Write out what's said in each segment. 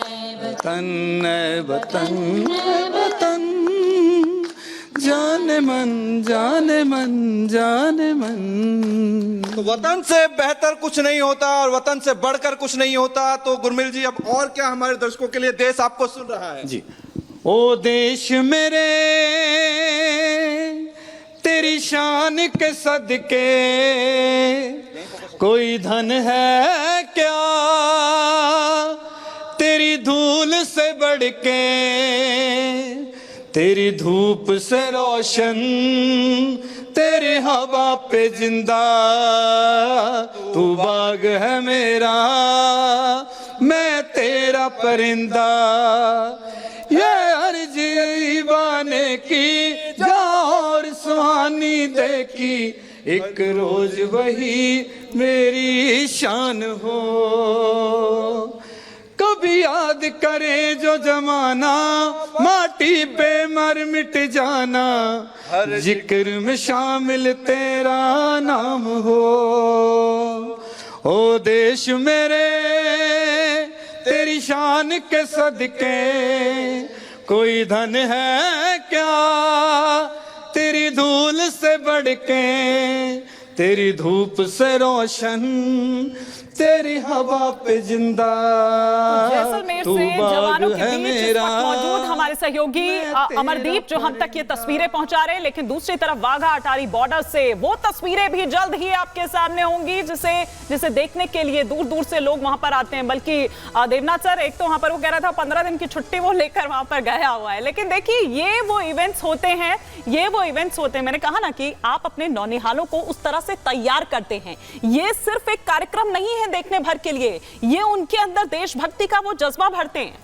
वतन वतन वतन, जाने मन जाने मन जाने मन। तो वतन से बेहतर कुछ नहीं होता और वतन से बढ़कर कुछ नहीं होता। तो गुरमिल जी, अब और क्या हमारे दर्शकों के लिए देश आपको सुन रहा है जी। ओ देश मेरे तेरी शान के सदके, कोई धन है क्या तेरी धूल से बढ़ के, तेरी धूप से रोशन तेरी हवा पे जिंदा, तू बाग है मेरा मैं तेरा परिंदा, ये अर्जी बाने की और सुहानी देखी, एक रोज वही मेरी शान हो। कभी याद करे जो जमाना, माटी पे मर मिट जाना, हर जिक्र में शामिल तेरा नाम हो। ओ देश मेरे तेरी शान के सदके, कोई धन है क्या तेरी धूल से बढ़ के, तेरी धूप से रोशन तेरी हवा पे जिंदा, जैसलमेर तू से जवानों बाग के है बीच इस मेरा। वक्त मौजूद हमारे सहयोगी अमरदीप, जो हम तक ये तस्वीरें पहुंचा रहे हैं। लेकिन दूसरी तरफ वाघा अटारी बॉर्डर से वो तस्वीरें भी जल्द ही आपके सामने होंगी, जिसे देखने के लिए दूर दूर से लोग वहां पर आते हैं। बल्कि देवनाथ सर, एक तो वहां पर वो कह रहा था 15 दिन की छुट्टी वो लेकर वहां पर गया हुआ है। लेकिन देखिए, ये वो इवेंट्स होते हैं, मैंने कहा ना कि आप अपने नौनिहालों को उस तरह से तैयार करते हैं। ये सिर्फ एक कार्यक्रम नहीं है देखने भर के लिए, ये उनके अंदर देशभक्ति का वो जज्बा भरते हैं।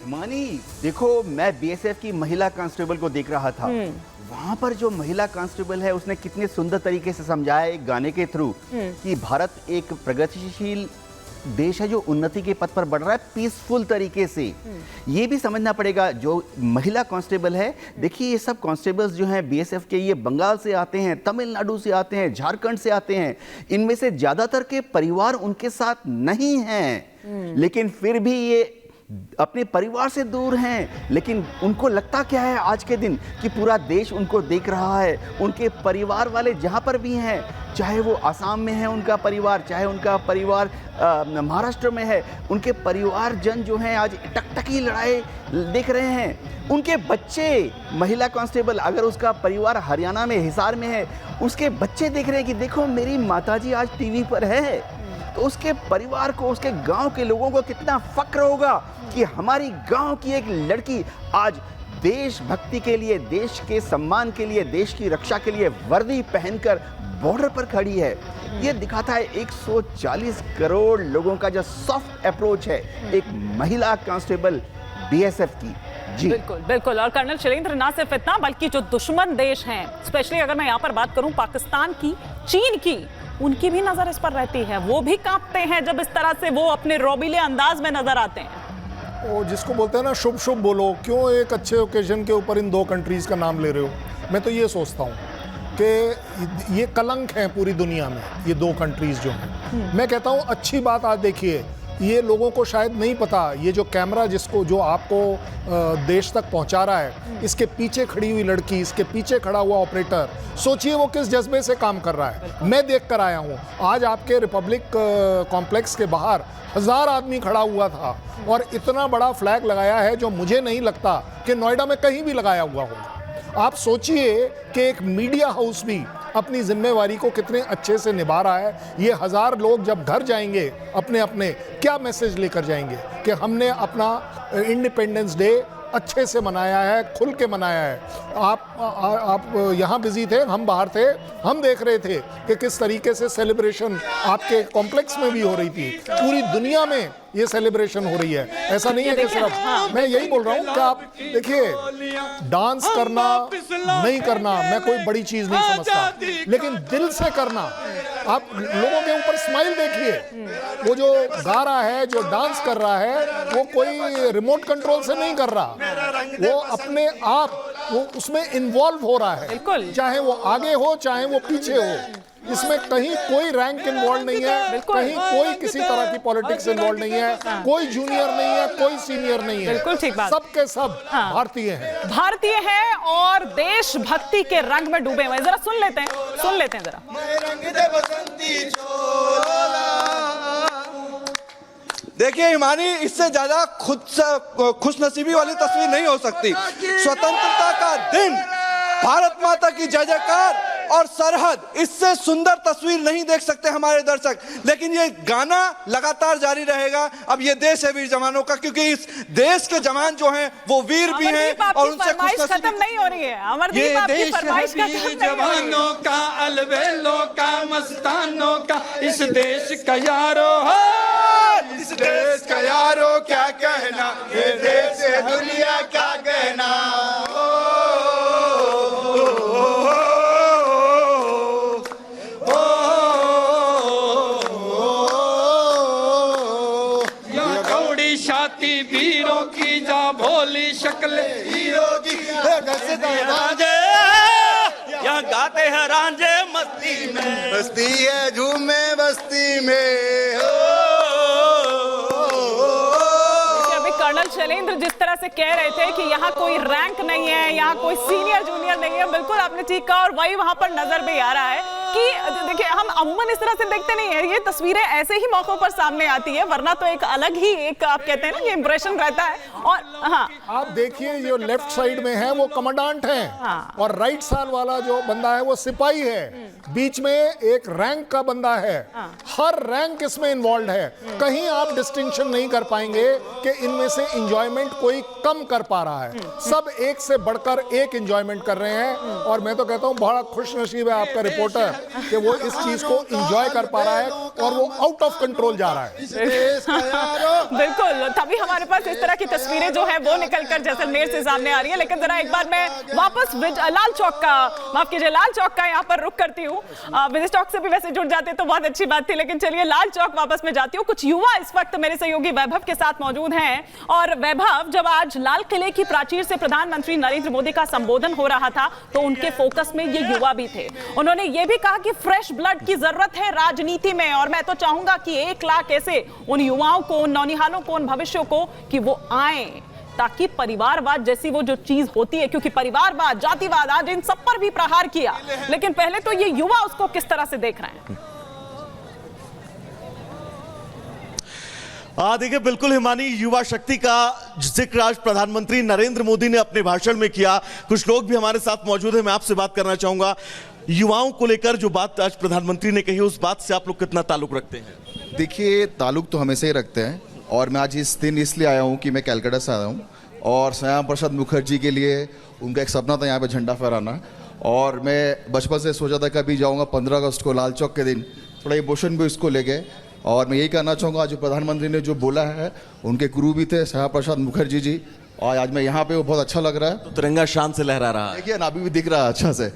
मानी देखो, मैं बीएसएफ की महिला कांस्टेबल को देख रहा था। वहां पर जो महिला कांस्टेबल है उसने कितने सुंदर तरीके से समझाया एक गाने के थ्रू कि भारत एक प्रगतिशील देश है जो उन्नति के पथ पर बढ़ रहा है पीसफुल तरीके से। ये भी समझना पड़ेगा जो महिला कांस्टेबल है। देखिए, ये सब कांस्टेबल्स जो हैं बीएसएफ के, ये बंगाल से आते हैं, तमिलनाडु से आते हैं, झारखंड से आते हैं। इनमें से ज्यादातर के परिवार उनके साथ नहीं हैं, लेकिन फिर भी ये अपने परिवार से दूर हैं। लेकिन उनको लगता क्या है आज के दिन कि पूरा देश उनको देख रहा है। उनके परिवार वाले जहाँ पर भी हैं, चाहे वो असम में है उनका परिवार, चाहे उनका परिवार महाराष्ट्र में है, उनके परिवारजन जो हैं आज टकटकी लड़ाई देख रहे हैं। उनके बच्चे, महिला कांस्टेबल अगर उसका परिवार हरियाणा में हिसार में है, उसके बच्चे देख रहे हैं कि देखो मेरी माताजी आज टीवी पर है। तो उसके परिवार को, उसके गांव के लोगों को कितना फक्र होगा कि हमारी गांव की एक लड़की आज देशभक्ति के लिए, देश के सम्मान के लिए, देश की रक्षा के लिए वर्दी पहनकर बॉर्डर पर खड़ी है। ये दिखाता है 140 करोड़ लोगों का जो सॉफ्ट अप्रोच है एक महिला कांस्टेबल बीएसएफ की। जी बिल्कुल बिल्कुल। और कर्नल शैलेंद्र, ना सिर्फ इतना बल्कि जो दुश्मन देश हैं, स्पेशली अगर मैं यहाँ पर बात करूँ पाकिस्तान की, चीन की, उनकी भी नजर इस पर रहती है। वो भी कांपते हैं जब इस तरह से वो अपने रोबीले अंदाज में नजर आते हैं। वो जिसको बोलते हैं ना शुभ शुभ बोलो, क्यों एक अच्छे ओकेजन के ऊपर इन दो कंट्रीज का नाम ले रहे हो। मैं तो ये सोचता हूँ कि ये कलंक है पूरी दुनिया में, ये दो कंट्रीज जो हैं। मैं कहता हूँ अच्छी बात। आज देखिए, ये लोगों को शायद नहीं पता, ये जो कैमरा जो आपको देश तक पहुंचा रहा है, इसके पीछे खड़ी हुई लड़की, इसके पीछे खड़ा हुआ ऑपरेटर, सोचिए वो किस जज्बे से काम कर रहा है। मैं देख कर आया हूँ, आज आपके रिपब्लिक कॉम्प्लेक्स के बाहर 1000 आदमी खड़ा हुआ था और इतना बड़ा फ्लैग लगाया है जो मुझे नहीं लगता कि नोएडा में कहीं भी लगाया हुआ होगा। आप सोचिए कि एक मीडिया हाउस भी अपनी जिम्मेवारी को कितने अच्छे से निभा रहा है। ये 1000 लोग जब घर जाएंगे अपने अपने, क्या मैसेज लेकर जाएंगे कि हमने अपना इंडिपेंडेंस डे अच्छे से मनाया है, खुल के मनाया है। आप यहाँ बिजी थे, हम बाहर थे, हम देख रहे थे कि किस तरीके से सेलिब्रेशन आपके कॉम्प्लेक्स में भी हो रही थी। पूरी दुनिया में ये सेलिब्रेशन हो रही है। ऐसा नहीं है कि सिर्फ मैं यही बोल रहा हूँ कि आप देखिए, डांस करना नहीं करना मैं कोई बड़ी चीज नहीं समझता, लेकिन दिल से करना। आप लोगों के ऊपर स्माइल देखिए, वो जो गा रहा है, जो डांस कर रहा है, वो कोई रिमोट कंट्रोल से नहीं कर रहा, वो अपने आप वो उसमें इन्वॉल्व हो रहा है, चाहे वो आगे हो चाहे वो पीछे हो। इसमें कहीं कोई रैंक इन्वॉल्व नहीं है, बिल्कुल। कहीं कोई किसी तरह की पॉलिटिक्स इन्वॉल्व नहीं है, कोई जूनियर नहीं है, कोई सीनियर नहीं है, बिल्कुल ठीक बात। सबके सब भारतीय हैं। भारतीय है और देशभक्ति के रंग में डूबे हुए हैं। जरा सुन लेते हैं जरा। देखिए हिमानी, इससे ज्यादा खुद से खुशनसीबी वाली तस्वीर नहीं हो सकती। स्वतंत्रता का दिन, भारत माता की जय जयकार और सरहद, इससे सुंदर तस्वीर नहीं देख सकते हमारे दर्शक। लेकिन ये गाना लगातार जारी रहेगा। अब ये देश है वीर जवानों का, क्योंकि इस देश के जवान जो हैं वो वीर भी हैं और उनसे खत्म नहीं हो रही है। अमरदीप, आपकी देश फरमाइश है वीर जवानों का, अलबेलों का, मस्तानों का, इस देश का यारो हो, इस देश का यारो क्या कहना, ये देश है दुनिया क्या कहना। छाती वीरों की जा भोली शक्ल हीरो की रांझे यहाँ गाते हैं रांझे मस्ती में, बस्ती है झूमे बस्ती में। अभी कर्नल शैलेंद्र जिस तरह से कह रहे थे कि यहाँ कोई रैंक नहीं है, यहाँ कोई सीनियर जूनियर नहीं है, बिल्कुल आपने ठीक कहा। और वही वहां पर नजर भी आ रहा है कि देखिए, हम अमूमन इस तरह से देखते नहीं है, ये तस्वीरें ऐसे ही मौकों पर सामने आती है, वरना तो एक अलग ही एक आप कहते हैं ना ये इंप्रेशन रहता है। और हाँ, आप देखिए जो लेफ्ट साइड में है वो कमांडेंट है, हाँ। और राइट साइड वाला जो बंदा है वो सिपाही है, बीच में एक रैंक का बंदा है। हर रैंक इसमें इन्वॉल्व है। कहीं आप डिस्टिंक्शन नहीं कर पाएंगे कि इनमें से इंजॉयमेंट कोई कम कर पा रहा है। सब एक से बढ़कर एक इंजॉयमेंट कर रहे हैं, और मैं तो कहता हूँ बड़ा खुशनसीब है आपका रिपोर्टर कि वो इस चीज को इंजॉय कर पा रहा है, और वो आउट ऑफ कंट्रोल जा रहा है। बिल्कुल, तभी हमारे पास इस तरह की तस्वीरें जो है वो निकलकर जैसलमेर से सामने आ रही है। लेकिन जरा एक बार मैं वापस लाल चौक का, माफ कीजिए, लाल चौक का यहाँ पर रुख करती हूँ। विजय चौक से भी वैसे जुड़ जाते तो बहुत अच्छी बात थी, लेकिन चलिए लाल चौक वापस में जाती हूँ। कुछ युवा इस वक्त मेरे सहयोगी वैभव के साथ मौजूद हैं। और वैभव, जब आज लाल किले की प्राचीर से प्रधानमंत्री नरेंद्र मोदी का संबोधन हो रहा था तो उनके फोकस में ये युवा भी थे। उन्होंने ये भी कहा कि फ्रेश ब्लड की जरूरत है राजनीति में, और मैं तो चाहूंगा कि 1 लाख ऐसे उन युवाओं को, उन नौनिहालों को, उन भविष्यों को कि वो आए, ताकि परिवारवाद जैसी वो जो चीज होती है, क्योंकि परिवारवाद, जातिवाद आज इन सब पर भी प्रहार किया, लेकिन पहले तो ये युवा उसको किस तरह से देख रहे हैं। देखिए, बिल्कुल हिमानी, युवा शक्ति का जिक्र आज प्रधानमंत्री नरेंद्र मोदी ने अपने भाषण में किया। कुछ लोग भी हमारे साथ मौजूद हैं, मैं आपसे बात करना चाहूंगा। युवाओं को लेकर जो बात आज प्रधानमंत्री ने कही, उस बात से आप लोग कितना ताल्लुक रखते हैं? देखिए, ताल्लुक तो हमेशा ही रखते हैं, और मैं आज इस दिन इसलिए आया हूँ कि मैं कलकत्ता से आया हूँ, और श्यामा प्रसाद मुखर्जी के लिए उनका एक सपना था यहाँ पे झंडा फहराना, और मैं बचपन से सोचा था कभी जाऊँगा 15 अगस्त को लाल चौक के दिन, थोड़ा इमोशन भी उसको ले गए। और मैं यही कहना चाहूँगा, जो प्रधानमंत्री ने जो बोला है, उनके गुरु भी थे श्यामा प्रसाद मुखर्जी जी, और आज मैं यहाँ पे वो बहुत अच्छा लग रहा है। तो तिरंगा शान से लहरा रहा है, देखिए ना, अभी भी दिख रहा है अच्छा से।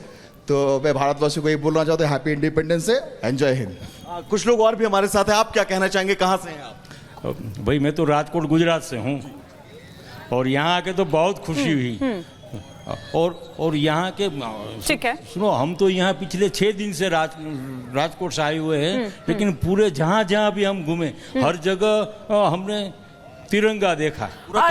तो मैं भारतवासियों को यही बोलना चाहता हूँ, happy independence day, enjoy Hind. कुछ लोग और भी हमारे साथ हैं, आप क्या कहना चाहेंगे, कहाँ से हैं आप? भाई मैं तो राजकोट गुजरात से हूँ, और यहाँ आके तो बहुत खुशी हुई। और यहाँ के, ठीक है, सुनो, हम तो यहाँ पिछले 6 दिन से राजकोट से आए हुए हैं, लेकिन पूरे जहाँ जहाँ भी हम घूमे, हर जगह हमने तिरंगा देखा।